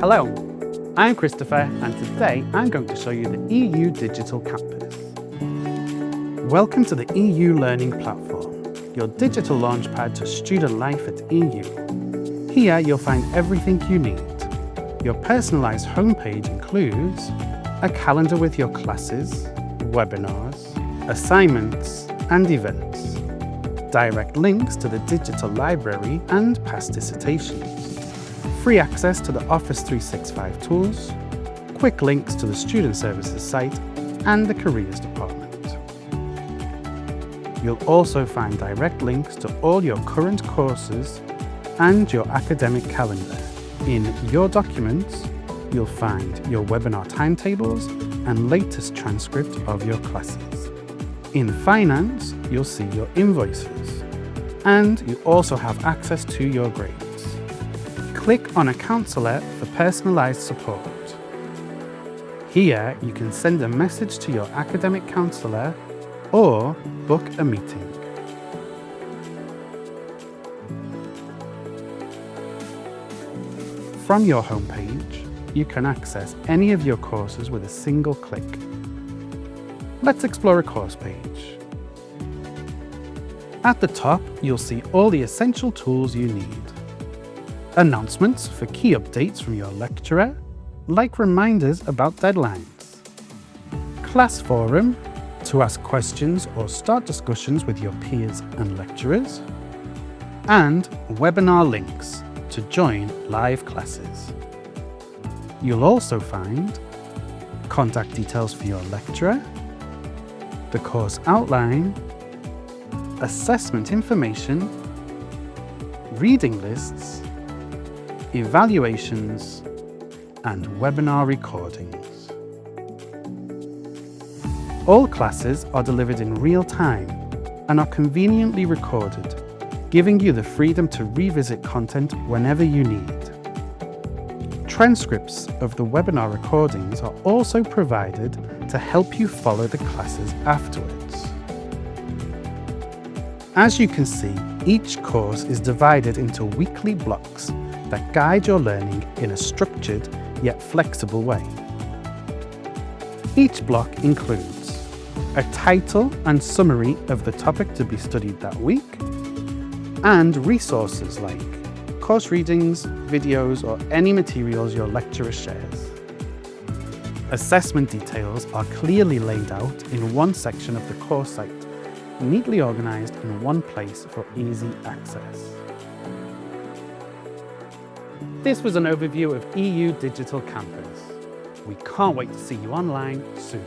Hello, I'm Kristopher and today I'm going to show you the EU Digital Campus. Welcome to the EU Learning Platform, your digital launchpad to student life at EU. Here you'll find everything you need. Your personalised homepage includes a calendar with your classes, webinars, assignments and events, direct links to the digital library and past dissertations, free access to the Office 365 tools, quick links to the Student Services site and the Careers department. You'll also find direct links to all your current courses and your academic calendar. In your documents, you'll find your webinar timetables and latest transcript of your classes. In finance, you'll see your invoices, and you also have access to your grades. Click on a counsellor for personalised support. Here, you can send a message to your academic counsellor or book a meeting. From your homepage, you can access any of your courses with a single click. Let's explore a course page. At the top, you'll see all the essential tools you need. Announcements for key updates from your lecturer, like reminders about deadlines. Class forum to ask questions or start discussions with your peers and lecturers. And webinar links to join live classes. You'll also find contact details for your lecturer, the course outline, assessment information, reading lists, evaluations, and webinar recordings. All classes are delivered in real time and are conveniently recorded, giving you the freedom to revisit content whenever you need. Transcripts of the webinar recordings are also provided to help you follow the classes afterwards. As you can see, each course is divided into weekly blocks that guide your learning in a structured yet flexible way. Each block includes a title and summary of the topic to be studied that week, and resources like course readings, videos, or any materials your lecturer shares. Assessment details are clearly laid out in one section of the course site, neatly organised in one place for easy access. This was an overview of EU Digital Campus. We can't wait to see you online soon.